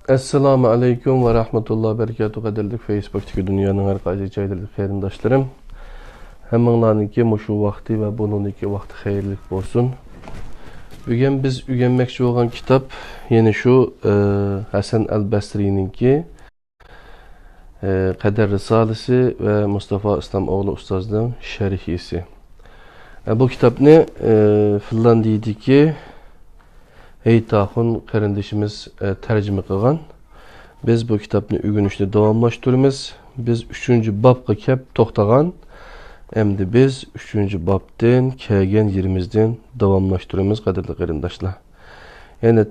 Assalamu alaikum ve rahmetullah ve berekatuhu qadirlik Facebook'taki dünyanın her qaysi joylarida qarindoshlarım. Hammanglarningki mushu vaqti va buningki vaqti xayrlik bo'lsin. Bugun biz o'rganmoqchi bo'lgan kitob yana shu Hasan al-Basri'ninki Qadar risolasi va Mustafa Islamoğlu ustozning sharhisi. Bu kitobni Finlandiyadagi Heytahun qarindishimiz tarjima qilgan. Biz bu kitobni o'rganishni davomlashtiramiz. Biz 3-bobga kelib to'xtagan. Endi biz 3-bobdan kelgan yerimizdan davomlashtiramiz qadrli qarindoshlar. Ya'ni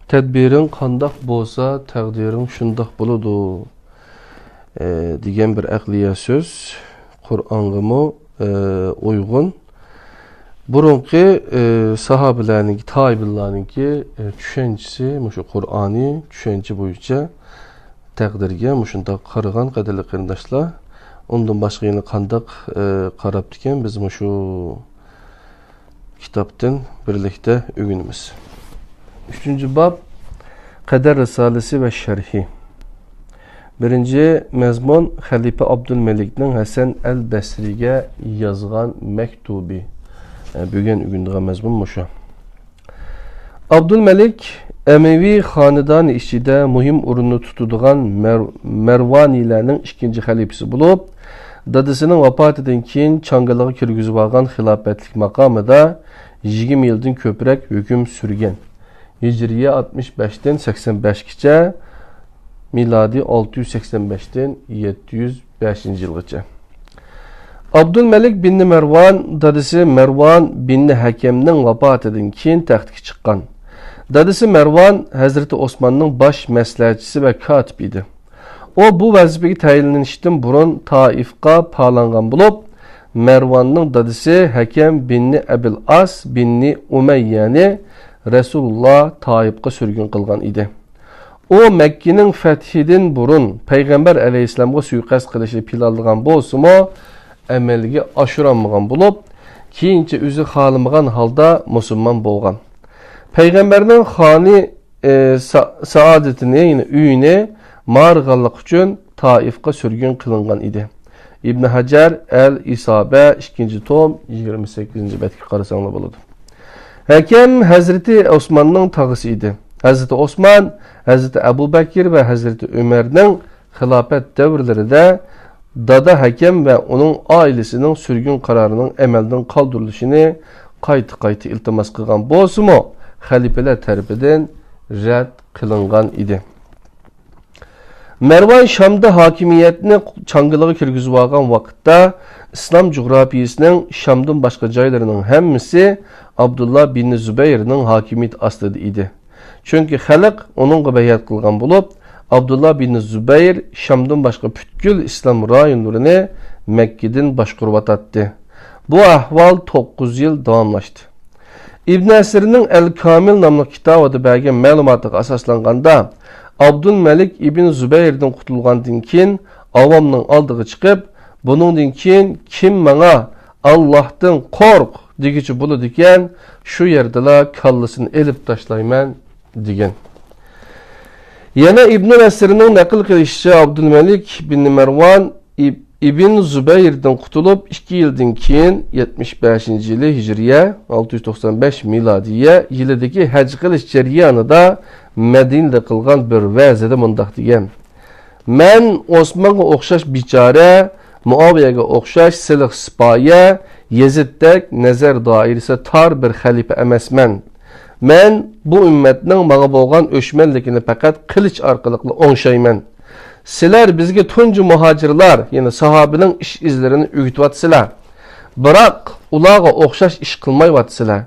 tadbiring qandoq bo'lsa, taqdiring shundoq bo'ladi degan bir aqliya so'z Qur'onga uyg'un. Burunki sahabelerninki, tabi'inlarninki düşüncesi, muşu Kur'an'ı düşünce boyunca takdirge muşunda qarıgan qadrli qarindoshlar. Ondan başqa yana qandaq qarab diken biz muşu kitaptan birlikte öğünümüz. 3-bab Qadar risolasi ve şerhi. Birinci mezmun Xalifa Abdülmelik'nin Hasan el-Basri'ge yazgan mektubi. Bugün ügündüğü mezmun muşu. Abdülmelik Emevi xanıdanı içinde mühim urunu tutuduğun Mervanilerinin ikinci halifesi bulup, dadısının vefat eden keyin Çangalığa kirgizib algan xilafetlik makamıda 20 yıldan köprek hüküm sürgen. Hicriye 65'ten 85'kice, miladi 685'ten 705 yılgıca. Abdülmelik bin Mervan, dadısı Mervan bin Hakem'nin vefat eden keyin taxtga chiqqan. Dadısı Mervan, Hazreti Osman'ın baş məsləhətçisi ve katib idi. O, bu vazifəyə təyinlənişdən burun Taifqa palanğan bulub, Mervan'ın dadısı Hakem bin Əbil As bin Umeyyəni Resulullah Taifqa sürgün qılğan idi. O, Məkkənin fəthidin burun Peyğəmbər əleyhisselamğa suiqəst qilishi planlagan bolsumu, əməlgi aşıranmıgan bulup, keyince üzü xalımıgan halda musulman bolğan. Peyğəmbərinin xani saadetini, yani üyünü mağırğanlıq üçün Taifqa sürgün qılınğan idi. İbn Hacer el-İsabe 2. tom 28. bətki qarasağına buludu. Hakem Hazreti Osman'ın tağısı idi. Hazreti Osman, Hazreti Ebu Bekir ve Hazreti Ömer'nin xilafət dövrlərində Dada Hakem ve onun ailesinin sürgün kararının əməldən qaldırılışını qaytı iltimas qılğan bolsumu, xalifelər tərəfindən rədd qılınğan idi. Mervan Şam'da hakimiyyətini Çangalığa kirgizib alğan vaqtda İslam coğrafiyasının Şam'dan başqa joylarının həmmisi Abdullah bin Zübeyr'nin hakimiyyət astıdı idi. Çünki xalq onunla bəyət qılğan bulub, Abdullah bin Zübeyir Şam'dan başka bütkül İslam rayonlarını Mekke'den başkurvatatdı. Bu ahval 9 yıl davamlaştı. İbn Əsir'nin El-Kamil namlı kitabıda bəgən məlumatı asaslanğanda Abdülmelik İbn Zübeyir'den qutulğandan keyin avamның aldığı çıxıb, bunundan keyin kim mənə Allah'tan qorq degiçi bulu degen, şu yerdələ kallısını elib taşlayman degen. Yana İbn Əsir'nin nakil qilişçi Abdülmelik bin Mervan İbn Zübeyr'den qutulup 2 yıldan keyin 75. yılı Hicriye 695 miladiye yılındaki hac qilish jarayonida Medine'de qılğan bir vəzədə mundaq degen. Men Osman'a oxşaş biçare, Muaviye'ye oxşaş silih sipaye, Yeziddek nazar dairesi tar bir xalife emasman. Men bu ümmetning mağa bolğan öşmənlikini faqat qilich arqılıqlı oңşayman. Sizlar bizge tuncu muhacirlar, yani sahabinin iş izlerini öğütüvatsılar. Biroq ulağa oxşaş iş qılmayvatsılar.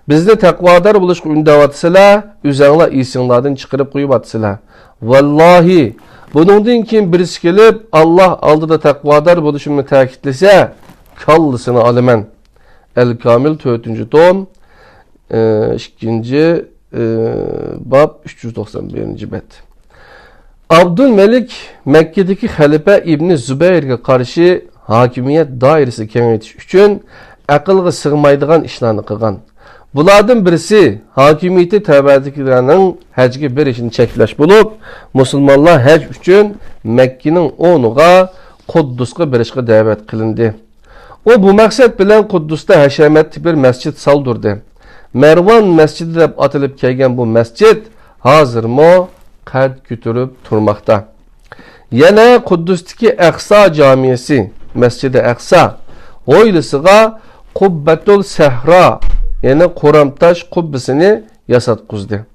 Bizni taqvodar bo'lishga undavatsılar, o'zinglar esinglardan chiqarib qo'yvatsılar. Vallahi, buningdan keyin birisi kelib, Allah oldida taqvodar bo'lishimni ta'kidlasa, kallısını alaman. El-Kamil 4. tom 2. bab 391. bet. Abdülmelik Mekke'deki Halife İbn Zübeyr'e karşı hakimiyet dairesi kengaytish üçün aqlga sig'maydigan ishlarni qilgan. Bulardan birisi hakimiyeti təbədikilərinin həcgi berişini çəkiləş bulub, musulmanlar həc üçün Məkkinin onuğa Quddusqa berişqə dəvət qılındı. O bu məqsəd bilən Quddusda həşəmətli bir məscid saldırdı. Mervan Məscidi deb atılıb kelgan bu məscid hazırmı qad götürüb turmaqda. Yana Quddusdagi Aqsa camiyasi, Məscidi Aqsa hoylisiga Qubbatul Sahra, yani Quramtaş qubbisini yasatqızdı.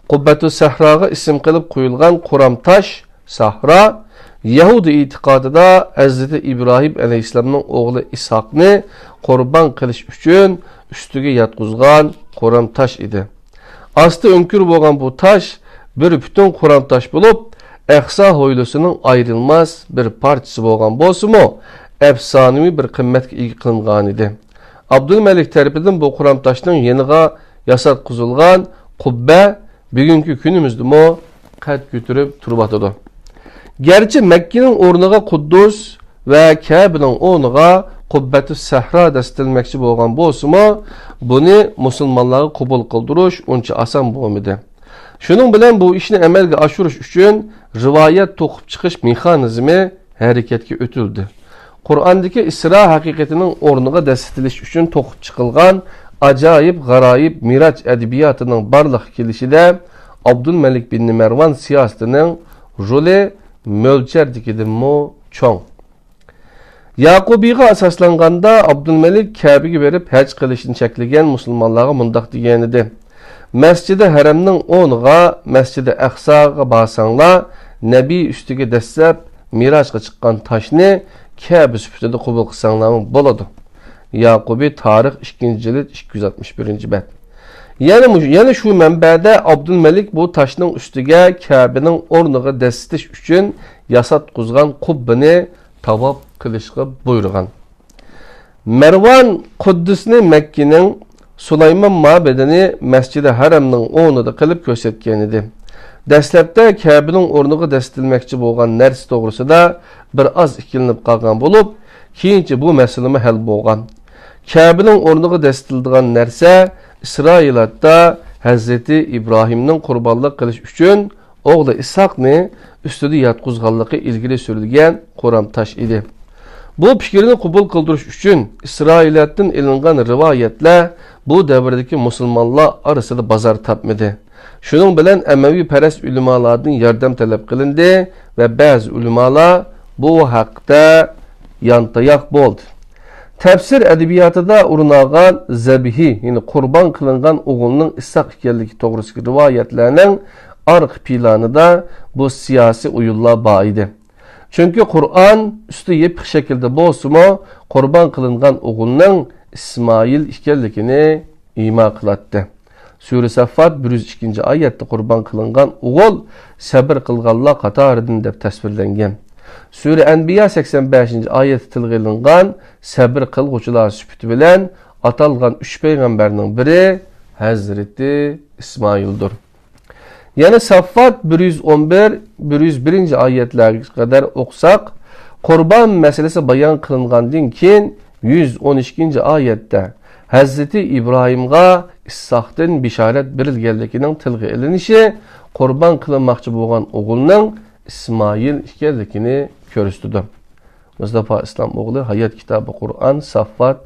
Qubbatul Sahraga isim qilib qo'yilgan Quramtaş Sahra Yahudi itiqadida Hz. İbrahim alayhissalomning o'g'li Ishoqni qurban qilish uchun ustiga yotqizgan Quramtaş idi. Aslı önkür bo'lgan bu taş bir bütün Quramtaş bo'lib, Aqsa hoylisining ayrılmaz bir parçası bo'lgan bo'lsa-mu, efsanevi bir qimmatga ega qilingan edi. Abdülmelik tarafidan bu Quramtaşning yeniga yasatqizilgan qubba bugungi kunimizda qad ko'tarib turibdi. Gerçi Mekke'nin o'rniga Quddus ve Kabe'nin o'rniga Qubbatus Sahra destilmekçi bo'lgan bo'lsa-mu, buni musulmonlarga qabul qildirish uncha oson bo'lmadi. Shuning bilan bu ishni amalga oshirish uchun rivoyat to'qib chiqish mexanizmi harakatga o'tildi. Qur'ondagi Isra haqiqatining o'rniga dastilish uchun to'qib chiqilgan ajoyib g'aroyib Miraj adabiyatining barliq kelishida Abdülmelik bin Mervan siyosatining roli mo'ljardikidanmi cho'ng. Yaqubiga asoslanganda Abdülmelik Kabe'ga berib haj qilishni cheklagan musulmonlarga mundaq degan edi. Masjidi Haramning o'rniga Masjidi Aqsaga borsanglar, Nabiy ustiga dastlab Mirajga chiqqan toshni Kabe sifatida qabul qilsanglar bo'ladi. Yaqubi tarix 2-jild 261-bet. Yani şu mənbədə Abdülmelik bu taşның üstüge Kabe'nin o'rniga dastitish uchun yasatqizgan qubbini tavob qilishga buyurgan. Mervan Quddusni Mekke'nin Sulaymon ma'badini Masjidi Haramning o'rnida qilib ko'rsatgan edi. Dastlabda Kabe'ning o'rniga dastitilmoqchi bo'lgan narsa to'g'risida bir oz ikkilinib qolgan bo'lib, keyinchi bu masala hal bo'lgan. Kabe'ning o'rniga dastitilgan narsa İsrail'da Hz. İbrahim'nin qurbanlik qilish uchun o'g'li Ishoqni ustida yotqizganligi ilgili surilgan Quramtaş idi. Bu fikrini qabul qildirish uchun İsrail'dan ilingan rivoyatlar bu davrdagi musulmonlar orasida bozor topmadi. Shuning bilan Amaviy parast ulamolardan yordam talab qilindi va ba'zi ulamolar bu haqda yantayoq bo'ldi. Tefsir edebiyatida urunagan zabihi, yani kurban kılıngan oğulunun İshak ekanligi to'g'risidagi rivoyatlarning arq planida bu siyasi uyullar bor edi. Çünkü Kur'an üstü yepik şekilde bo'lsa-mu, kurban kılıngan oğulunun İsmail ekanligini ima qilatdi. Sure Saffat 102. ayette kurban kılıngan oğul sabr qilganlar qatoridan deb tasvirlangan. Sure Enbiya 85. ayet tilg'ilingan sabr qilg'uvchilar sifati bilan atalgan 3 payg'ambarning biri Hazreti İsmaildir. Yani Saffat 111-101 ayetlarga qadar o'qisak, qurban masalasi bayon qilingandan keyin 112 oyatda Hazreti İbrahimga Ishoqdan bishorat berilganligining tilga ilinishi, qurban qilinmoqchi bo'lgan o'g'ilning İsmail ekanligini ko'rsatdi. Mustafa İslam o'g'li Hayot kitobi Qur'on Saffat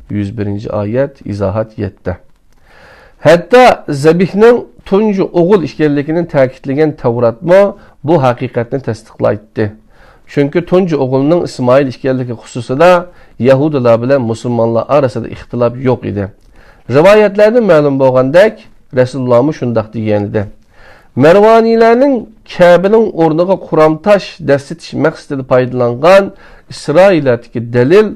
101 oyat izohat 7. Hatta zabihning tunji o'g'il ekanligini ta'kidlagan Tavratmo bu haqiqatni tasdiqlaydi. Chunki tunji o'g'ilning İsmail ekanligi xususida Yahudilar bilan musulmonlar orasida ixtilof yo'q edi. Rivoyatlarda ma'lum bo'lgandek, Rasululloh shunday degan edi. Mervanilerinin Kabe'nin o'rniga Quramtaş dastitish maqsadida foydalangan İsrail'dagi dalil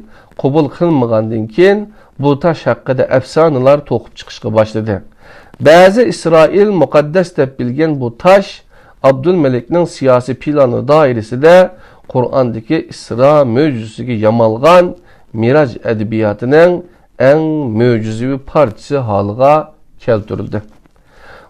qabul qilinmagandan keyin bu taş haqida afsonalar to'qib chiqishga boshladi. Ba'zi İsrail muqaddas deb bilgan bu taş Abdülmelikning siyosiy plani doirasida Qur'ondagi Isro mo'jizasiga yamalgan Miraj adabiyatining eng mo'jizaviy parchasi holiga keltirildi.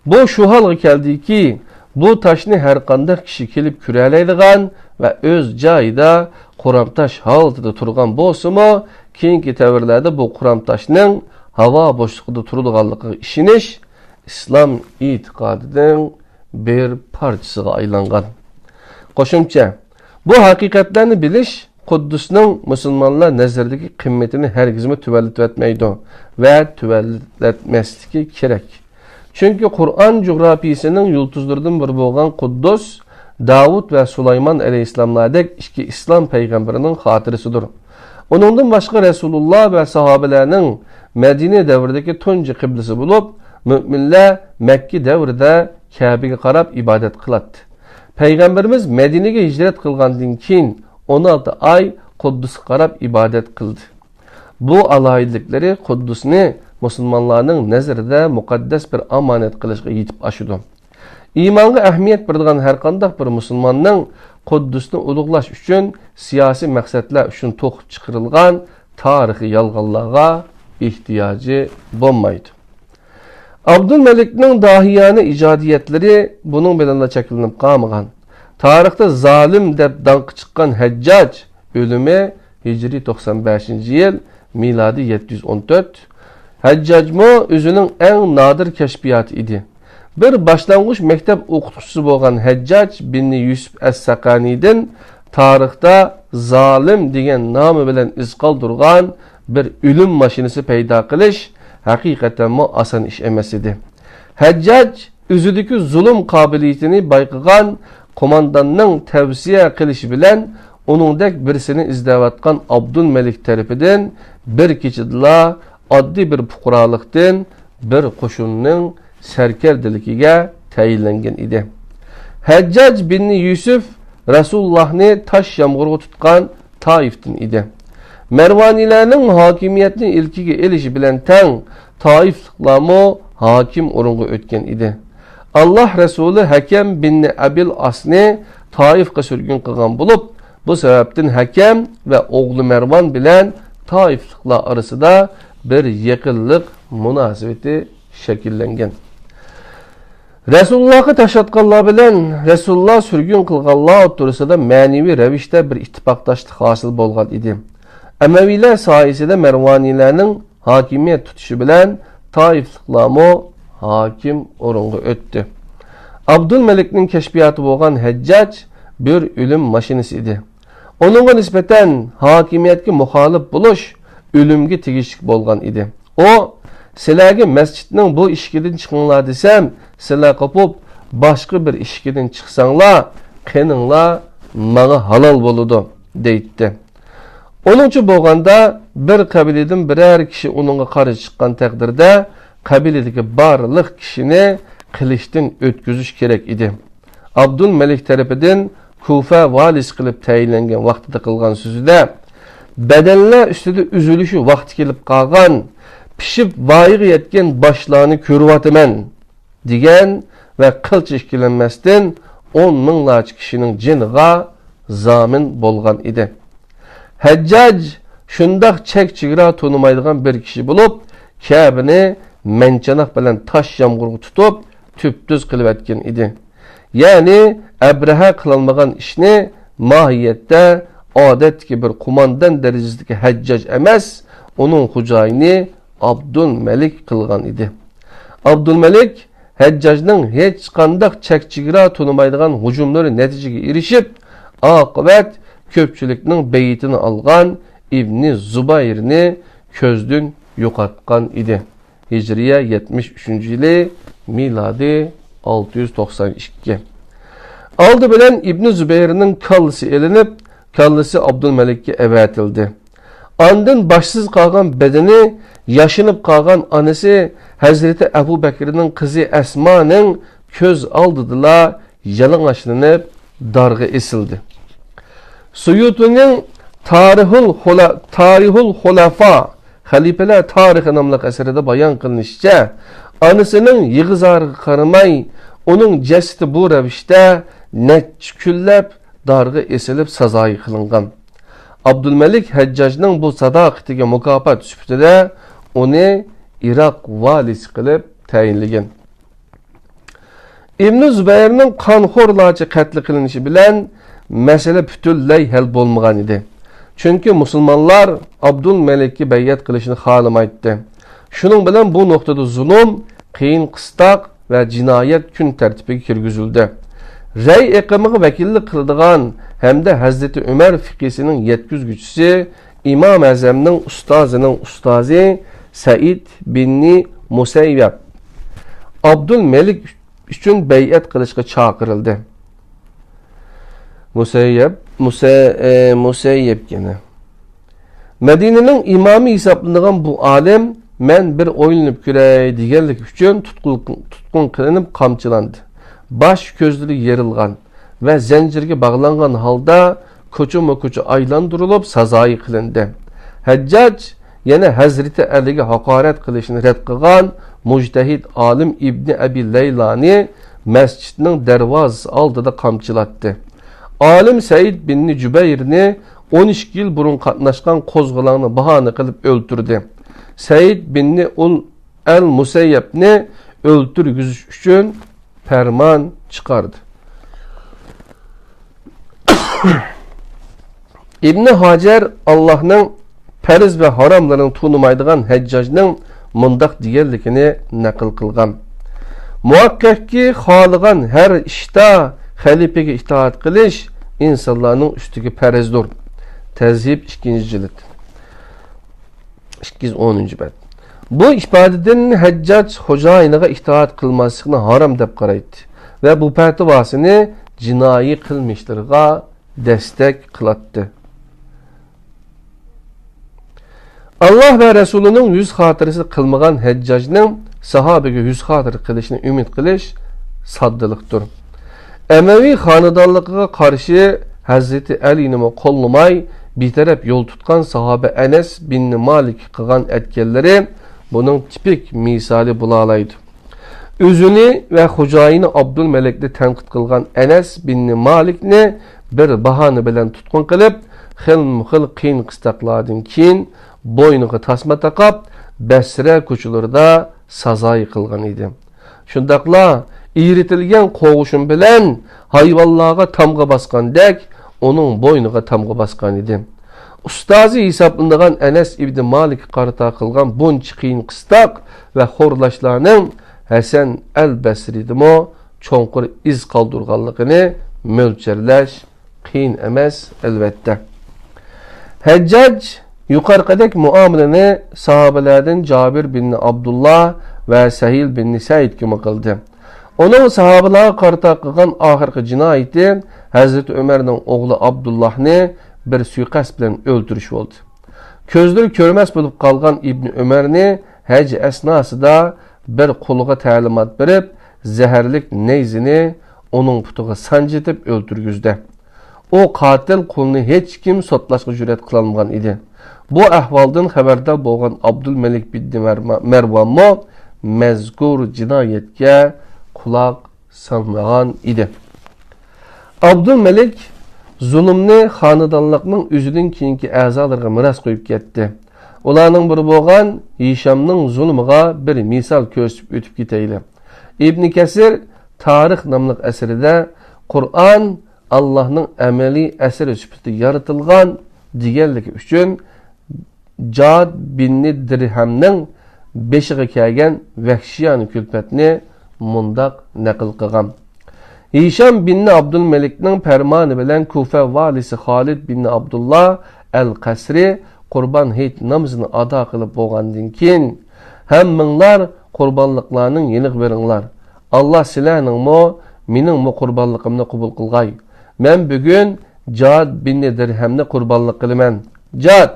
Bu şu halga keldi ki, bu taşni her qanday kishi kelib ko'ralaydigan va o'z joyida Quramtaş holatida turgan bo'lsa-mu, keyingi davrlarda bu Quramtaşning havo boshlig'ida turadiganligiga ishonish islom e'tiqodining bir parchasiga aylangan. Qo'shimcha, bu haqiqatlarni bilish Quddusning musulmonlar nazaridagi qimmatini hargizmi tuvallatmaydi va tuvallatmasligi kerak. Chunki Qur'on jug'rafiyasining yulduzlaridan biri bo'lgan Quddus Davud va Sulaymon alayhissalomlardek ikki islom payg'ambarining xotirasidir. Uningdan boshqa Rasululloh va sahobalarning Madina davridagi tunji qiblasi bo'lib, mu'minlar Makka davrida Ka'baga qarab ibodat qiladi. Payg'ambarimiz Madinaga hijrat qilgandan keyin 16 ay Quddusga qarab ibodat qildi. Bu alayidliklari Quddusni musulmonlarning nazarida muqaddas bir omonat qilishga yetib oshdi. Iymonga ahamiyat beradigan har qanday bir musulmonning Quddusni ulug'lash uchun siyosiy maqsadlar uchun to'qib chiqarilgan tarixiy yolg'onlarga ehtiyoji bo'lmaydi. Abdülmelikning dahiyane ijodiyatlari bunun bilan cheklanib qolmagan. Tarixda zalim deb danqi chiqqan Hajjaj o'limi Hijriy 95-yil, miladi 714. Hajjajmo o'zining eng nodir kashfiyati edi. Bir boshlang'ich maktab o'qituvchisi bo'lgan Hajjaj bin Yusuf as-Saqaniydan tarixda zalim degan nomi bilan iz qoldirgan bir o'lim mashinasi paydo qilish haqiqatan oson ish emas edi. Hajjaj o'zidagi zulm qobiliyatini bayqagan qo'mondonning tavsiya qilishi bilan uningdek birsini izlayotgan Abdülmelik tarafidan bir kechada oddiy bir fuqarolikdan bir qo'shinning sarkardaligiga tayinlangan edi. Hajjaj bin Yusuf Rasulullohni tosh yomg'irga tutgan Toifdan edi. Marvanilarning hokimiyatni ilkiga elishi bilan tang Toifliklarmo hokim o'ringa o'tgan edi. Allah Rasuli Hakam bin Abil Asni Toifga surgun qilgan bo'lib, bu sababdan Hakam va o'g'li Marvan bilan Toifliklar orasida bir yaqinlik munosabati shakllangan. Rasulullohga tashlatganlar bilan Rasululloh surgun qilganlar o'rtasida ma'naviy ravishda bir ittifoqdoshlik hosil bo'lgan edi. Amaviylar soyasida Marvaniylarning hokimiyat tutishi bilan Toifliklarmo hakim o'ringa o'tdi. Abdülmelikning kashfiyoti bo'lgan Hajjaj bir o'lim mashinasi edi. Uningga nisbatan hokimiyatga muxolif bo'lish o'limga tegishli bo'lgan edi. O, sizlarga masjidning bu eshigidan chiqinglar desam, sizlar qopib boshqa bir eshigidan chiqsanglar, qeninglar menga halol bo'ladi, deydi. Onuncha bo'lganda bir qabiladan biror kishi uningga qarshi chiqqan taqdirda qabiladagi barliq kishini qilishdan o'tkazish kerak edi. Abdülmelik tarafidan Kufa valisi qilib tayinlangan vaqtida qilgan so'zida badanlar ustida uzilishi vaqti kelib qolgan, pishib voyiga yetgan boshlarni ko'ryapman degan va qilch ikkilanmasdan 10 minglarcha kishining jiniga zamin bo'lgan edi. Hajjaj shundoq chek-chegara to'nimaydigan bir kishi bo'lib, Ka'bani manchanoq bilan tosh yomg'irga tutib, tüptüz qilib etgan edi. Ya'ni Abraha qilolmagan ishni mohiyatda odatdagi bir qo'mondan darajasidagi Hajjaj emas, uning xo'jayini Abdülmelik qilgan edi. Abdülmelik Hajjajning hech qanday chek-chegara to'nimaydigan hujumlari natijaga erishib, oqibat ko'pchilikning beyitini olgan İbn Zubayrni ko'zdan yo'qotgan edi. Hicriye 73-yili, miladi 692. Aldı bilen İbn Zübeyr'nin kallisi elinip, kallisi Abdülmelik'e evatildi. Andın başsız qalğan bedeni, yaşınıp qalğan anısı Hazreti Ebu Bekir'nin kızı Esma'nın köz aldıdıla yalınlaşlanıp dargı esildi. Suyuti'nin Tarihul Hulafa Halifeler Tarihi namlıq əsərində bayan qılınışca, anısının yığızarı qaramay, onun cəsdi bu rəvişdə nəçkülləb, darğı esilib sazayı qılınğan. Abdülmelik Həccaçның bu sadaqətiga mukafat sübtədə onu İraq valisi qılıb təyinləyən. İbn Zübeyr'nin qanxorlarca qətli qılınışı bilən məsələ bütünləy həll bolmağan idi. Çünkü Müslümanlar Abdülmelik'i beyyat kılışını xalamaydı. Shuning bilan bu nuqtada zulm, qiyin qistoq va jinoyat kun tartibiga kirgizildi. Ray iqimiga vakillik qiladigan hamda Hazreti Umar fiqhisining yetkizguvchisi İmam Azamning ustozining ustozi Said bin Musayyab Abdul Malik uchun bay'at qilishga chaqirildi. Musayyab gene. Medine'nin imamı hesaplangan bu alim men bir o'ylanib ko'ray deganlik uchun tutqun qilinib qamchilandı. Baş ko'zlari yerilgan ve zanjirga bog'langan holda ko'cha aylantirilib sazoyi qilindi. Hajjaj yana Hazreti Aliga haqorat qilishni rad qilgan mujtahid alim İbn Abi Laylani masjidning darvozasi oldida qamchilatdi. Alim Said bin Jubayrni 12 yıl burun qatnaşqan qo'zg'olonni bahona qilib o'ltirdi. Said bin al-Musayyabni o'ltirgizish uchun farmon chiqardi. İbn Hajar Allohning farz va haromlarini tunimaydigan Hajjajning mundaq deganligini naql qilgan. Muhakkakki xohlagan har ishda xalifaga itoat qilish insonlarning ustiga farzdir. Tezhib 2. cilt 210. bet. Bu ifadedən Həccac xo'jayiniga itoat qilmaslikni haram deb qaraydi və bu fatvasini jinoiy qilmishlarga destek qilatdi. Allah və Rəsulunun yüz xatirəsi qılmagan Həccacның sahabəyə yüz xatirə qilishini ümid qilish saddılıqdır. Əməvi xanadonligiga qarşı Hazreti Ali'ni qo'llamay betaraf yo'l tutgan sahabe Enes bin Malik qilgan etkenleri bunun tipik misali bo'lalaydi. Özünü ve xo'jayini Abdülmelikni tanqid qilgan Enes bin Malikni bir bahona bilan tutqun qilib, xil qiyin qistoqlardan keyin bo'yniga tasma taqab Basra ko'chalarida sazoyi qilgan edi. Shundaqla iritilgan qo'g'ishim bilan hayvonlarga tamga basgandek onun bo'yniga tamga basgan edi. Ustozi hisoblangan Enes ibn Malik qarata qilgan buncha qiyin qistoq va xo'rlashlarning Hasan al-Basridimi cho'nqur iz qoldirganligini mo'ljallash qiyin emas albatta. Hajjaj yuqorqidek muomalani sahabalardan Jabir bin Abdullah va Sahil bin Said kimi qildi. Onun sahabalarga qarata qilgan oxirgi jinoyati Hazreti Ömer'nin oğlu Abdullah'ni bir suiqasd bilan o'ldirish bo'ldi. Ko'zlari ko'rmas bo'lib qolgan İbn Ömer'ni haj asnosida bir quliga ta'limot berib, zaharlik neyzini onun putiga sanjitib o'ldirgizdi. O qatil qulni hech kim sotlashga jur'at qilolmagan edi. Bu ahvoldan xabardor bo'lgan Abdülmelik bin Marvanmo mazkur jinoyatga quloq solmagan edi. Abdülmelik zulmni xonadonlikning o'zidan keyingi a'zolarga miros qo'yib ketdi. Ularning biri bo'lgan Hishamning zulmiga bir misol ko'rsatib o'tib ketaylik. İbn Kasir Tarix nomli asarida Qur'on Allohning amaliy asari sifatida yaratilgan deganligi uchun Jad bin Dirhamning beshiga kelgan vahshiyona kulfatni mundaq naql qilgan. Hisham bin Abdülmelik'nin fermanı bilen Kufa valisi Halid bin Abdullah el-Qasri Qurban Hayit namazını ada qilib bo'lgandan keyin hammanglar qurbanlıqlarning yeniq beringlar. Allah sizlarning mening qurbanliqimni qabul qilgay. Men bugun Jad bin Dirhamni qurbanliq qilaman. Jad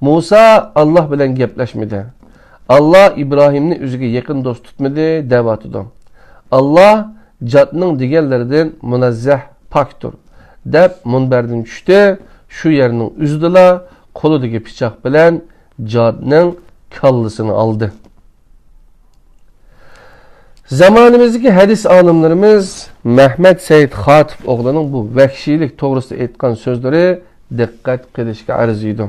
Musa Allah bilan gaplashmadi. Allah İbrahimni o'ziga yaqin do'st tutmadi deb atdi. Allah Jadning deganlaridan munazzah paktur deb munbardan tushdi. Shu yerning uzdila qo'lidagi pichoq bilan Jadning kallasini oldi. Zamonimizdagi hadis olimlarimiz Mehmet Said Xatib o'g'lining bu vahshiylik to'g'risida aytgan so'zlari diqqat qilishga arziydi.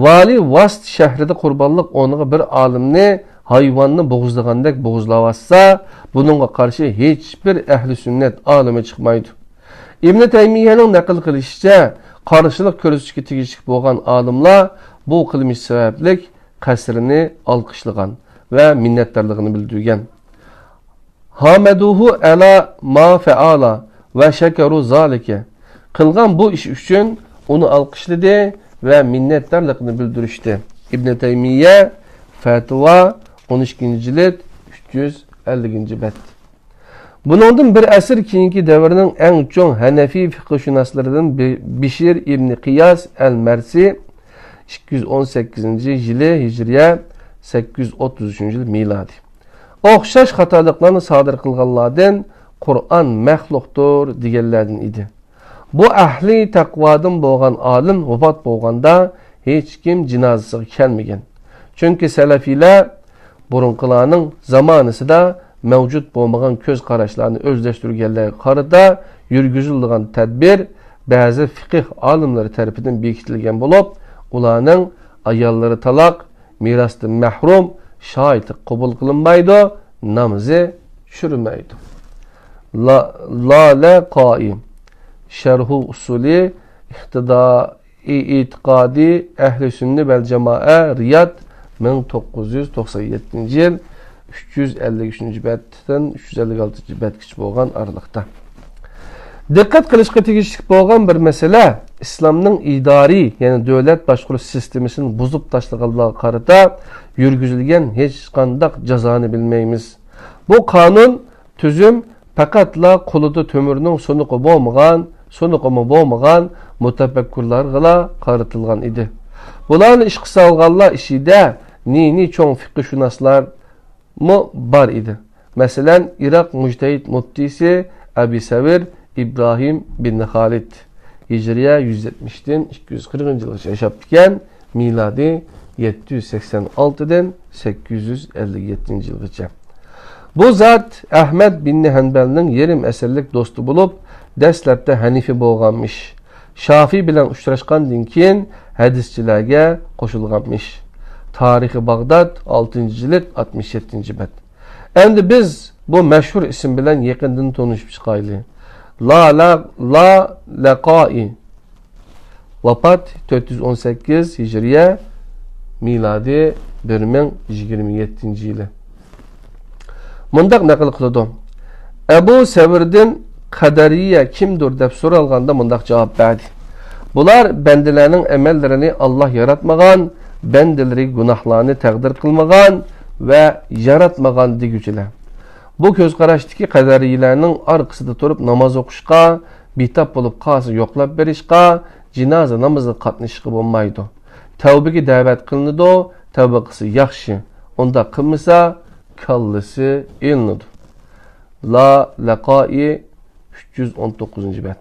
Vali Vast shahrida qurbonlik o'rniga bir olimni hayvonni bo'g'izlagandek bo'g'izlavassa, buningga qarshi hech bir ahli sunnat olimi chiqmaydi. Ibn Taymiyaning naql qilishicha, qarshilik ko'rsatishga tegishli bo'lgan olimlar bu qilmish sababli qasrini alqışlagan ve minnettarlığını bildirgen. Hameduhu ala ma feala ve şekeru zalike. Kılgan bu iş üçün onu alqışladı ve minnettarlığını bildirişti. İbn Teymiye Fetva 12. cilt 350. bet. Bunundan bir əsr keyinki dövrünün en çoğun Hanefi fiqhşünaslaridan Bişir ibn Qiyas el-Mersi 218. yılı Hicriye 833. yıl miladi. Oxşaş xatalıqlarını sadır qılğanlardan Kur'an məxluqdur deganlardan idi. Bu ahli taqvadan bolğan alim vafat bolğanda hiç kim cinazasiga kelmagan. Çünkü selefiler burunqilarning zamanısida mevcut bolmagan köz qarashlarni özleştirgenler qarada yürgüzüldiğen tedbir bazı fiqh alimleri tarafidan bekitilgan bolup, ularning ayolları talaq, mirasdan mahrum, şahidi qabul qilinmaydi, namozi tushirmaydi. Lalaqai Şerhu usuli ihtidai itiqadi ehli sünni vel cema'a Riyad 1997 yıl 353. betden 356. betkiç bolğan aralıqda. Dikkat qilishga tegishli bolğan bir mesele İslamның idari, yani devlet başqaruş sistemisini buzup taşlığanlığa qarata yürgüzülgen hiç qandaq cazanı bilmeymiz. Bu kanun tüzüm faqatla qoluda tömürünün sonuqı bolmagan mutafakkurlarga qaratılgan idi. Bularni işqi salğanlar işide ni çoğun fiqhşünaslar mı bar idi. Mesela Irak müctehid muftisi Abi Savir İbrahim bin Halid Hicriye 170'den 240. yılda yaşapken miladi 786'dan 857. yılgacha. Bu zat Ahmed bin Hanbal'ның yerim eserlik dostu bulup dastlabda Hanifi bolğanmış. Şafi bilen uçraşqandan keyin hadisçilerge qoşulğanmış. Tarihi Bağdat 6. cilt 67. bet. Endi biz bu meşhur isim bilen yakından tanışıp çıkaylı. Lalaqai Vafat 418 Hicriye miladi 1027. yılı. Mundaq naql qiladi. Ebu Sevir'den Kadariye kimdir deb so'ralganda mundaq cevap verdi. Bular bendilerinin emellerini Allah yaratmagan, bendileri günahlarını təqdir qılmagan ve yaratmagan degücüler. Bu köz qarashdaki Kadariyelerinin arkasında turup namaz oquşqa, bitap bolup qası yoqlab berişqa, cinaza namazı qatnışqa bolmaydı. Tövbege davet qılınıdı, tövbe qısı yaxşı. Onda qılmasa kallısı ilinidi. Lalaqai 319. bet.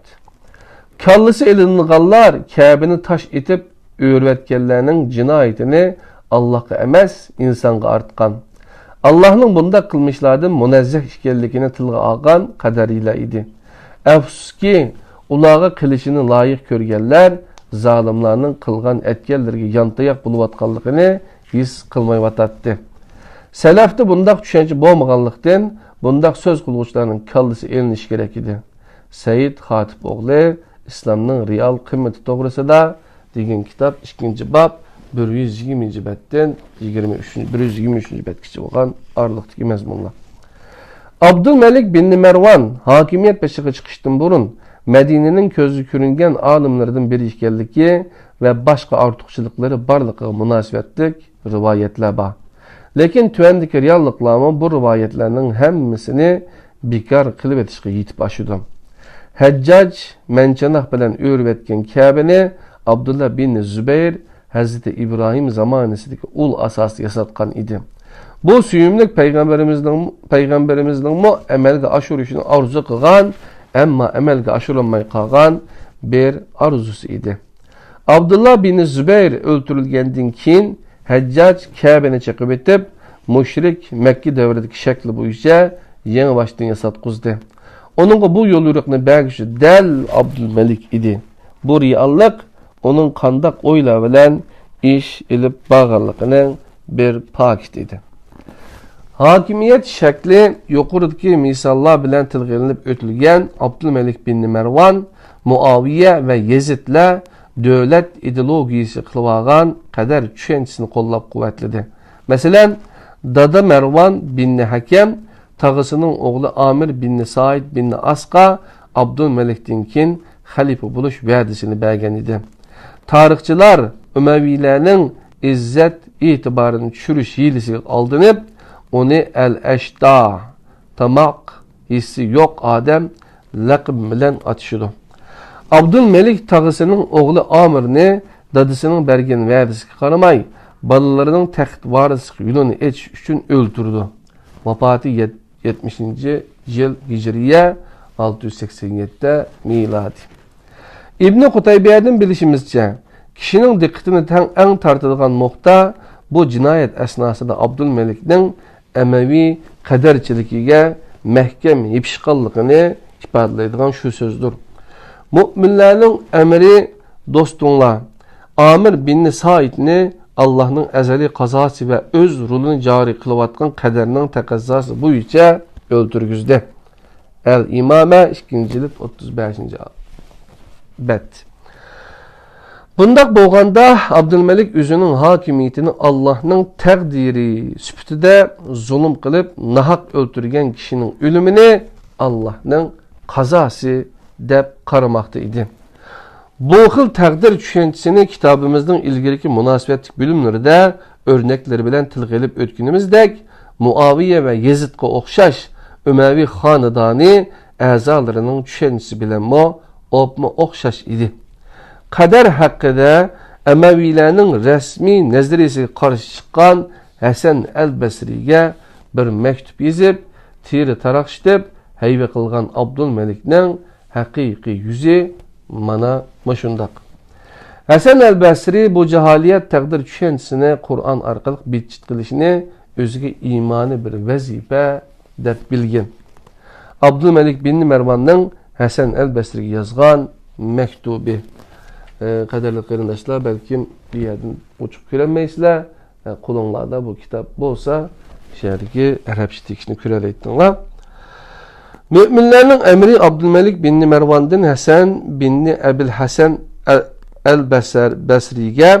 Kallısı ilinganlar Kabe'ni taş etip öğretkenlerinin cinayetini Allah'a emas, insanga artqan. Allah'ın bunda kılmışlardan münezzeh işkellikini tılga algan kaderiyle idi. Afsuski, ulağa kılışını layık körgenler, zalimlarının kılgan etkenlerine yantayak buluvatkanlıkını his kılmayvatattı. Selefte bundaq düşünce bolmaganlıktan bundaq söz kılgıçlarının kallısı eliniş gerek idi. Seyyid Hatip oğlu İslam'ın real kıymeti doğrusunda degan kitap 2. bab 120. betten 123. betkiçi bolgan aralıqdaki mezmunlar. Abdülmelik bin Mervan hakimiyet peşiğe çıkıştın burun Medine'nin közü körüngen alimlerden biri işkelliği ve başka artukçılıkları barlığı münasebetlik rivayetler var. Lekin tüvendeki reallıklarımı bu rivayetlerinin hemmisini bekar kılıp etişke yitip aşıdım. Heccac mençanah bilen öğretken Kabe'ni Abdullah bin Zübeyir Hazreti İbrahim zamanısındaki ul asası yasatkan idi. Bu süyümlük peygamberimizden mu emelge aşuruşunu arzu kılgan, emma emelge aşuranmay kalgan bir arzusu idi. Abdullah bin Zübeyir öldürülgenden keyin Heccac Kabe'ni çekip etip müşrik Mekke devredeki şekli boyunca yeni baştan yasatqızdı. Onun bu yol yürüyüşünü belgisi del Abdülmelik idi. Bu reallık onun kandak oyla bilen iş ilip bağırlıkının bir pakit idi. Hakimiyet şekli yukarıdaki misallar bilen tilgilenip ötülgen Abdülmelik bin Mervan, Muaviye ve Yezid'le devlet ideologiyasi qilib qadar tushunchasini qo'llab-quvvatladi. Masalan, Dada Mervan bin Hakem tağısının oğlu Amir bin Said bin Asqa Abdülmelik'ten keyin xalifa buluş vədisini bəgən idi. Tarixçiler Üməvilərin izzət itibarını düşürüş hilisi aldınıb, onu El-Əşda, tamaq hissi yok Adem laqab bilen atışıdı. Abdülmelik tağısının oğlu Amirni dadısının bərgən vədisini qaramay, balalarının təxt varisi yolunu etiş üçün öldürdü. Vafatı 70. yıl Hicriye 687'de miladi. İbn-i Qutaybiyyədən bilişimizcə, kişinin diqqətini en tartılған nokta bu cinayet esnasında Abdülmelik'nin Emevi qədərçilikiga məhkəm yapışqanlığını ifadələydiğən şu sözdür. Müminlərin əmri dostunla Amir bin Saidni Allah'ın əzəli qazası ve öz rolunu cari kılıvatkan kaderinin təqəzzası bu üçe öldürgüzde. El-İmame 2. cilt 35. bət. Bundaq bolğanda Abdülmelik özünün hakimiyetini Allah'ın təqdiri sübütüdə zulüm qılıb nahaq öldürgen kişinin ölümünü Allah'ın qazası deb qaramaqda idi. Bu xil təqdir düşüncəsini kitabımızın ilgiriki münasibətlik bölümlərində örnəkləri bilən tilgəlib ötkünümüzdək Muaviyə və Yezidqə oxşaş Üməvi xanıdanı əzalarının düşüncəsi bilənmə oxşaş idi. Qədər haqqında Əməvilərin rəsmi nəzəriyəsi qarşı çıxan Həsən Əl-Bəsriyə bir məktub yazıb, tiri taraqşdıb, heyvə qılğan Abdülmelik'nin həqiqi yüzü mana məşundaq. Həsən Əl-Bəsri bu cəhaliyət təqdir düşüncəsini Qur'an arqalıq bitçit qilishini özüge imani bir vəzifə deb bilgin. Abdülmelik bin Mervan'ın Həsən Əl-Bəsri'ye yazğan məktubi. Qadarlı qarindaşlar, belki bir yerden uçup görənməysizlər, qulunlarda bu kitap bolsa, şəhərki ərəbçi tekstini körələyətdinlər. Müminlərin əmri Abdülmelik bin Mervan'dan Həsən bin Əbil Həsən Əl-Bəsriyə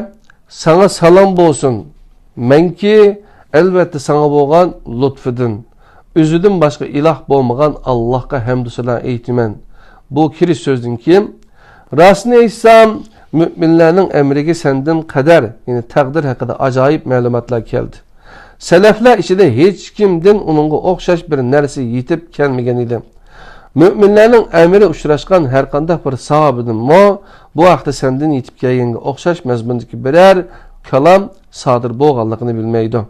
sana salam bolsun. Mən ki, əlbəttə sana bolğan lütfüdün. Özüdün başqa ilah bolmağan Allahqa həmdü salam eytimən. Bu kiriş sözdün kim? Rasını eysam, müminlərin əmrigi səndən qədər, yəni təqdir haqqında acayip məlumatlar gəldi. Sələflər içində heç kimdən onunla oxşaş bir nərsi yetib gəlməyən idi. Müminlərin əmri uçraşqan hər qandaq bir sahabının bu vaxtda səndən yetib gəlgənə oxşaş məzmundakı birər kalam sadır bolğanlığını bilməkdir.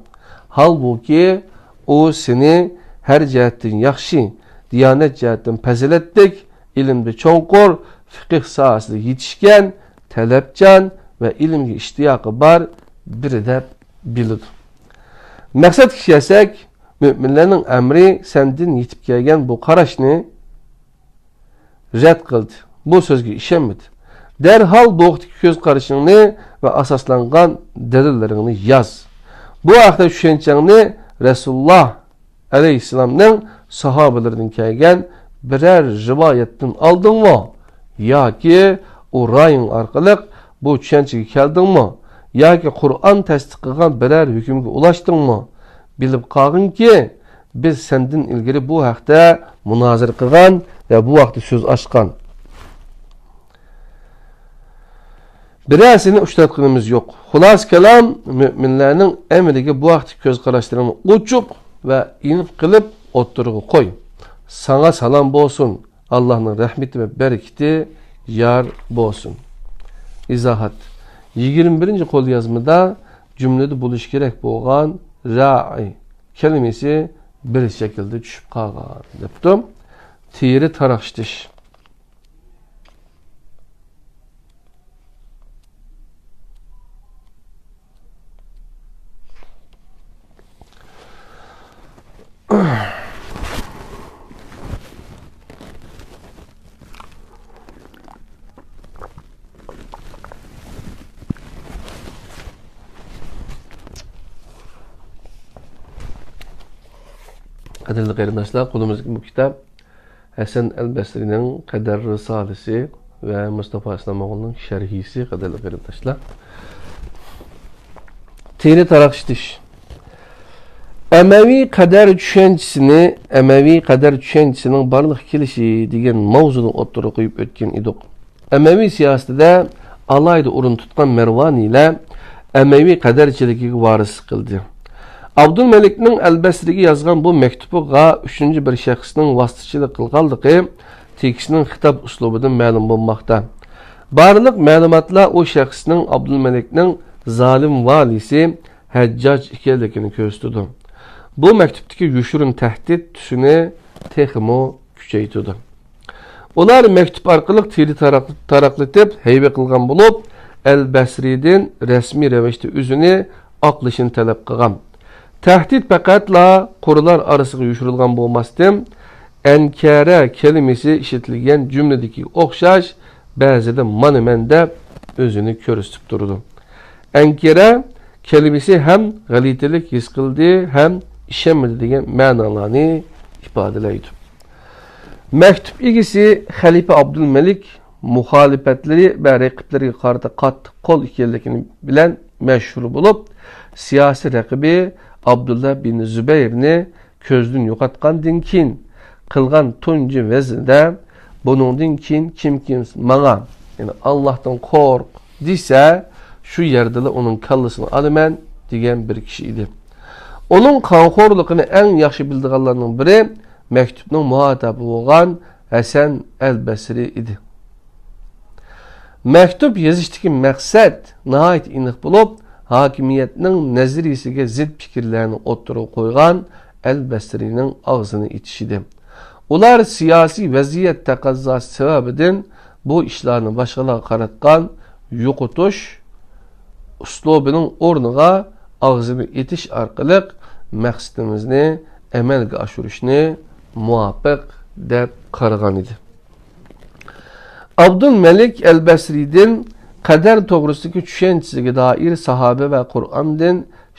Halbuki o seni hər cəhətdən yaxşı, diyanət cəhətdən pəzilətdik, ilimdə çonqur, fiqh sahasında yetişkən, tələbcan və ilimə iştiyaqı var biri də bilir. Məqsəd kişiyəsək, müminlərin əmri səndən yetib gəlgən bu qaraşını rədd qıldı. Bu sözgə işənmədi. Dərhal doğdakı göz qarışını və asaslanğan dəlillərini yaz. Bu haqda düşüncəni Resulullah Aleyhisselam'ın sahabelerinin gəlgən birər rivayətdən aldın mı? Ya ki o rayın arqalıq bu düşüncəyə gəldin mi? Ya ki Kur'an təsdiqləyən birər hükümə ulaşdın mı? Bilib qalın ki biz səndən ilgili bu haqda münazir qılğan və bu vaxtda söz açqan. Birəsini uçtatqınımız yox. Xulas kelam müminlərin əmrigi bu vaxtda göz qarashlarını uçuq və inib qılıb oturuğu qoy. Sana salam bolsun. Allah'ın rəhməti və bərəkəti yar bolsun. İzahat. 21. qol yazmada cümlədə buluş gerek bolğan ra'i kelimesi bir şekilde düşüp qalğan depdim. Tiri taraqşdış. Qadirli qarindaşlar, qolumuzdaki bu kitap Həsən Əl-Bəsri'nin Qədər Risalesi ve Mustafa İslamoğlu'nun şerhisi kadarlı arkadaşlar. Teyri tarakşitiş. Emevi kader düşüncesinin barlıq kelişi degen mavzunu otturu koyup ötken idik. Emevi siyasetinde alayda urun tutkan Mervan ile Emevi kaderçiligiga varis kıldı. Abdülmelik'nin Elbesri'ge yazgan bu mektubuga üçüncü bir şahsının vasıtçılık kılganlığı tekisinin hitap uslubudan ma'lum bulmakta. Barlıq ma'lumatlar o şahsının Abdülmelik'nin zalim valisi Heccac ikerlikini köstüdü. Bu mektuptaki yuşurun tehdit tüsünü texmo küçeytüdü. Ular mektup arkalık tiri taraklıtip heybe kılgan bulup El-Besri'den resmi reveçte üzünü aklışını talep kılgan. Tehdit pakatla kurular arasıga yuşurulgan bulmasdım. Enkere kelimesi işitilgen cümledeki okşaş bazıda manimende özünü körüstüp durdu. Enkere kelimesi hem galitelik his kıldı hem işemedi degen manalarını ifadeleydi. Mektup ilgisi Halife Abdülmelik muhalifetleri ve rakipleri karşı katı kol ikerlikini bilen meşhur bulup siyasi rakibi Abdullah bin Zübeyir'ni közden yo'qotgandan keyin qilgan tunji vezinde bunundan keyin kim mağa yani Allah'tan kork dese şu yerde onun kallasını alaman degan bir kishi edi. Onun qanxorluğunu en yaxshi bildiganlarning biri mektubning muhatabı bo'lgan Hasan el-Basri idi. Mektup yazışdagi maqsad nihoyat aniq bo'lib, hakimiyetning nazariyasiga zid fikrlarni o'ttirib qo'ygan el-Basrining og'zini itishidi. Ular siyosiy vaziyat taqozosi sababidan bu ishlarni boshqalarga qaratgan yo'qotish uslubining o'rniga og'zini itish orqali maqsadimizni amalga oshirishni muvaffaq deb qaragan edi. Abdülmelik el-Basri'den kader to'g'risidagi tushunchasiga doir sahoba va Qur'ondan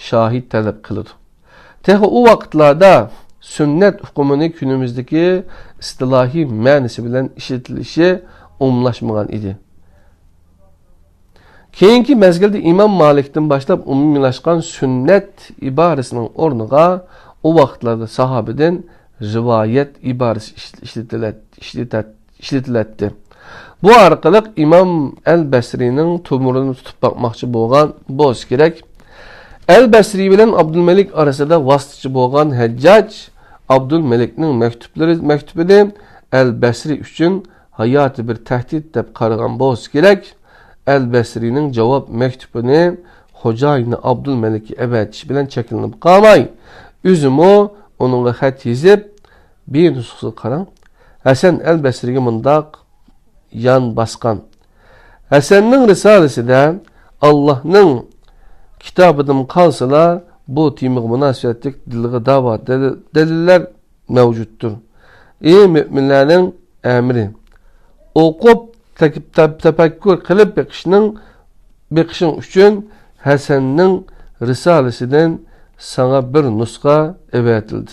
shahid talab qildi. Tehi u vaqtlarda sünnet hukmini günümüzdeki istilahi ma'nosi bilan ishlatilishi umumlashmagan edi. Keyingi mezgilde İmam Malik'ten başlap umumlaşkan sünnet ibarəsinin o'rniga o vaqtlarda sahabeden rivayet ibarəsi işletiletti. Bu arqalıq İmam el-Basri'nin tumurunu tutup bakmakçı bolgan boz gerek. El-Basri bilen Abdülmelik arasında vasıtçı bolgan Heccac Abdülmelik'nin mektubini El-Basri üçün hayatı bir tehdit dep qaragan boz gerek. El-Basri'nin cevap mektubini Hocayını Abdülmelik'i ebetiş bilen çekilinip qalmay. Üzümü onunla xat yazıp bir nüsxası qaran. Hasan el-Basri'ge mundaq yan baskan. Hasan'ның risalesi de Allah'ның kitabıdan kalsala bu timiq münasebetlik dilgi dava deliller mevcuttur. Ey müminlerin emri. Okup tefekkür kılıp bekişin üçün Hasan'ның risalesinden sana bir nuska evetildi.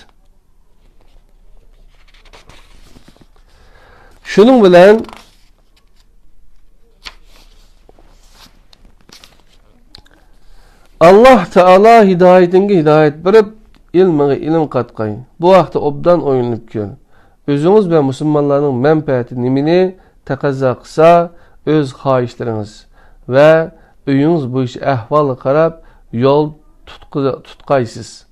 Şunun bilen Allah Teala hidayetine hidayet verip ilmine ilim katkay. Bu vaqtda obdan oyunlup kör. Özünüz ve Müslümanların menfaati nimini taqazza qilsa öz xahişleriniz ve öyünüz bu iş ahvalı qarab yol tutqaysız.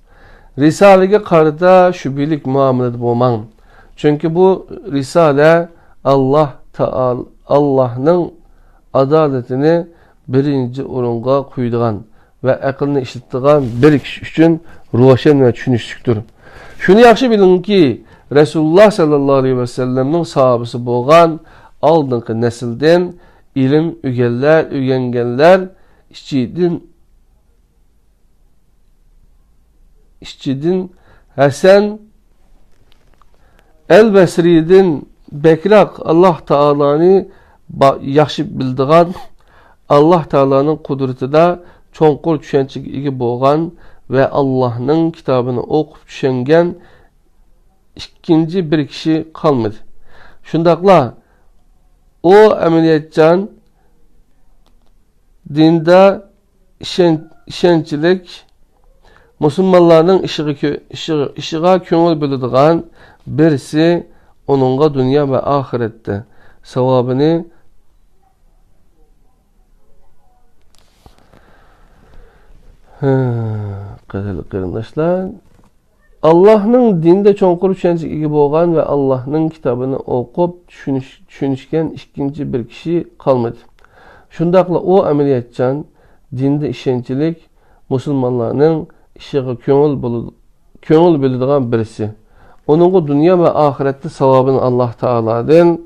Risalege qarada şübilik muamelede bolmang. Çünkü bu risale Allah'ның adaletini birinci orunga koyduğun ve aklını işlettiğin bir kişi için roşen ve düşünüşlüktür. Şunu yaxşı bilin ki Resulullah sallallahu aleyhi ve sellem'nin sahabısı bolgan aldığınki nesilden ilim ügengenler işçidin Hasan el-Basri'den bekrak Allah Teala'nı yaxşı bildiğin Allah Teala'nın kudretinde çoğunqur düşençeki igi bolgan ve Allah'ның kitabını okup düşengen ikinci bir kişi kalmadı. Şundaqla O ameliyatcan dinde işençilik Müslümanların işığa köngül bölüdüğün birisi onunla dünya ve ahirette sevabını qadirli qarindoshlar, Allah'ın dinde çoğunluk düşüncesiga ega bo'lgan ve Allah'ın kitabını okup düşünüşken ikinci bir kişi kalmadı. Şundaqla o ameliyatcan dinde işençilik Müslümanların işığa köngül bölüdüğün birisi. Onunla dünya ve ahirette sevabını Allah Teala'dan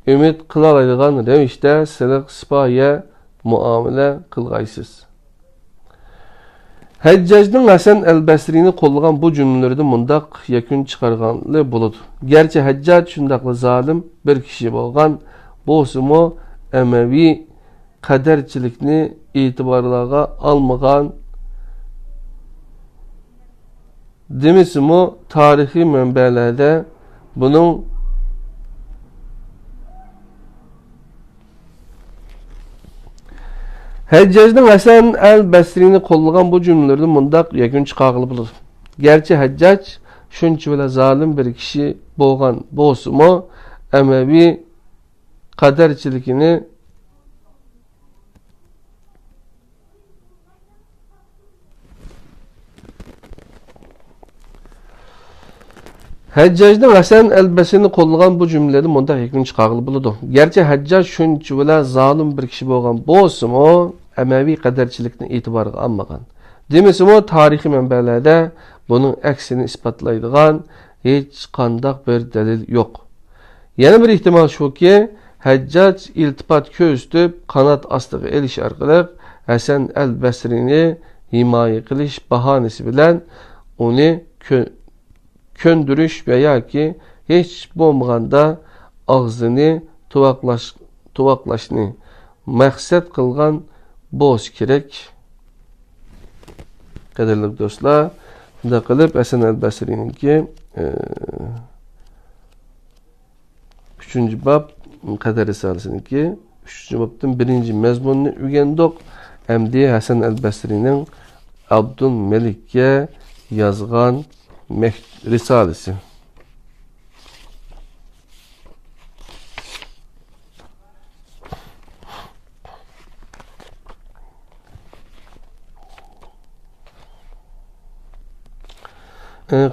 ümit kılalaydigan revişte sırık sipahiye muamele kılgaysız. Haccajning Hasan el-Basri'ni qo'llagan bu cümlelerden mundaq yakun chiqarganli bo'ladi. Gerçi Hajjaj shundaqli zalim bir kishi bo'lgan, bo'lsa-mu Emevi qadarchilikni e'tiborlarga olmagan. Demisimu tarixiy manbalarda bunun Haccajning Hasan el-Basri'ni qo'llagan bu cümlelerden mundaq yakun chiqarg'ili bo'ladi. Gerçi Hajjaj shuncha zalim bir kishi bo'lgan, bo'lsa-mu Emevi qadarchiligini Haccajning Hasan el-Basri'ni qo'llagan bu cümlelerden mundaq yakun chiqarg'ili bo'ladi. Gerçi Hajjaj shuncha zalim bir kishi bo'lgan, bo'lsa-mu Emevi qadarchilikni e'tiborga olmagan. Demisimu tarixiy manbalarda bunun aksini isbotlaydigan hech qanday bir dalil yo'q. Yana bir ehtimol shuki, Hajjaj iltifot ko'zitib qanot ostiga elish orqali Hasan el-Basri'ni himoya qilish bahonasi bilan uni köndürüş veya ki hiç bo'lmaganda ağzını tuvaqlashni maqsad qilgan bo'lish kerak. Qadrli do'stlar, bunda qilib Hasan el-Basri'ninki 3. bab qadar risolasininki 3. babdan 1. mazmunni o'rgandik. Endi Hasan el-Basri'ning Abdülmelik'e yazgan risalesi.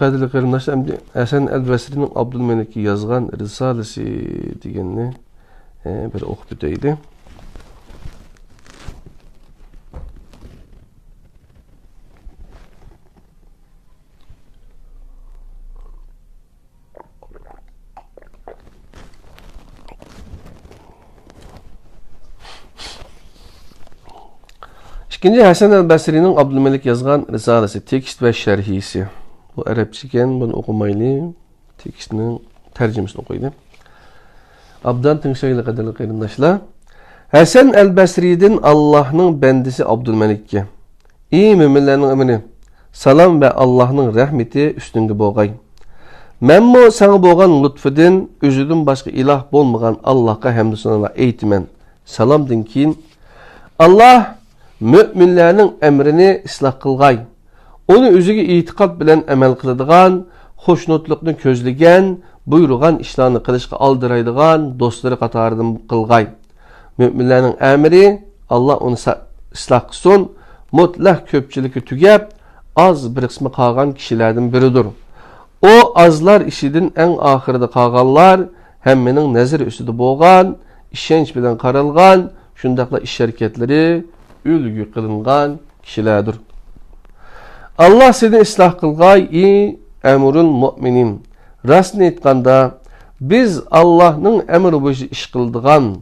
Qadrli qarindoshlar, Hasan el-Basri'nin Abdülmelik'e yazgan risalesi deganni bir o'qib o'taylik. İkinci Hasan el-Basri'nin Abdülmelik yazgan risalesi, tekst ve şerhisi. Bu Arapçaken bunu okumaylı, tekstinin tercümesini okuydu. Abdan tınşayla kadarlı qarindoshlar. Hasan el-Basri'den Allah'ın bendisi Abdülmelik'e. İyi müminlerin emini, salam ve Allah'ın rahmeti üstünge boğay. Memmo sana boğan lütfedin, özüdün başka ilah bolmagan Allah'a hamdü sanalar eytimen. Salamdın keyin Allah müminlerinin emrini ıslah qılğay. Onu özüge itiqat bilen amel qıladigan, hoşnutlukni közlegen, buyruğan işlerini qilishga aldıraydigan dostları qatarından qılğay. Müminlerinin emri Allah onu ıslah qılsın, mutlaq köpçülükü tügep, az bir qismi qalğan kişilerden biridir. O azlar işidin en ahirde qalğanlar hemmenin nazır üstüde bolğan, işenç bilen qaralğan, şundaqla iş hareketleri ülgü kılıngan kişilerdir. Allah seni ıslah qılğay emrul mu'minin. Rastını etqanda biz Allah'ın emri boyunca iş qıldıgan,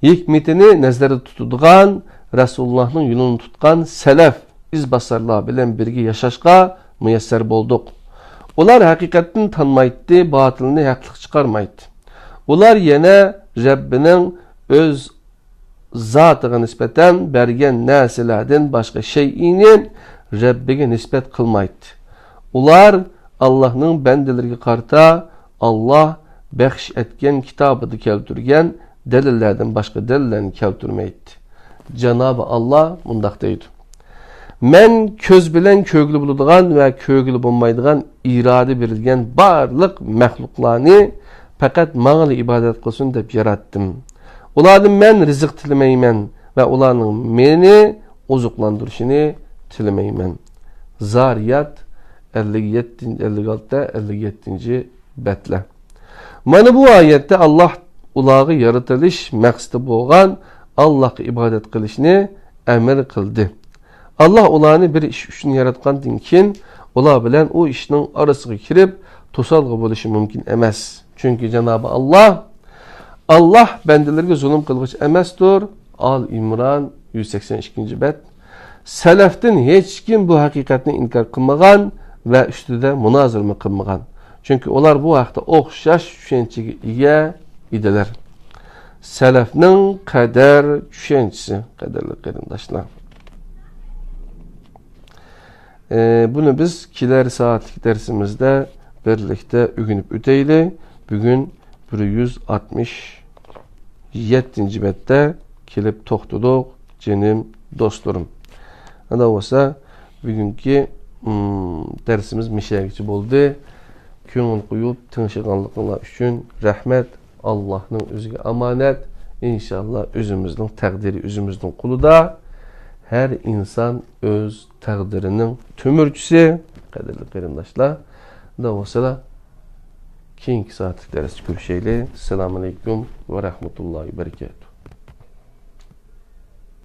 hikmetini nazarda tutuduğan, Resulullah'ın yolunu tutgan selef izbasarlar bilen birge yaşaşqa müyesser bolduk. Ular hakikatini tanmaydı, batılını haqlıq çıkarmaydı. Ular yine Rabbinin öz zatıga nispeten bergen narsalardan başka şeyini Rabbiga nispet kılmaydı. Ular Allah'ın bendeleriga qarta Allah bəxş etken kitabıdı keltürgen delillerden başka delillerini keltürmeydi. Cenab-ı Allah mundaq deydi. Men köz bilen köglü buludğan ve köglü bulmaydıgan irade berilgen barlık məxluqlarını fakat mağlı ibadet kılsın dep yarattım. Ulardan men rızık tilemeymen ve ularının meni ozuqlandırışını tilemeymen. Zariyat 56-57 betle. Mana bu ayette Allah ulağı yaratılış məqsidi bolğan Allah'a ibadet kılışını emir kıldı. Allah ularını bir iş üçün yaratqandan keyin ular bilen o işinin arasına kirip tosalgı boluşu mümkün emas. Çünkü Cenab-ı Allah bendelerge zulüm kılgıç emasdır. Al İmran 182. bet. Seleften hiç kim bu hakikatini inkar kılmagan ve üstüde münazır kılmagan. Çünkü onlar bu haqda oxşaş düşüncəyə ega idiler. Selefnin kader düşüncəsi, kaderli qarindaşlar. Bunu biz kiler saatlik dersimizde birlikte ügünüp üteyli. Bugün 167. bette kilip toxtuduq cenim dostlarım. Anda olsa bugünkü dersimiz mişəgici boldu. Köngül qoyup tınşıqanlıqlar üçün rəhmət. Allah'ın özüge amanet. İnşallah özümüzün təqdiri, özümüzün kulu da. Her insan öz təqdirinin tümürçüsü. Qadirli qarindaşlar. Da olsa keyinki saatlik ders görüşeyle. Selamun Aleyküm ve Rahmetullahi ve Berekatuhu.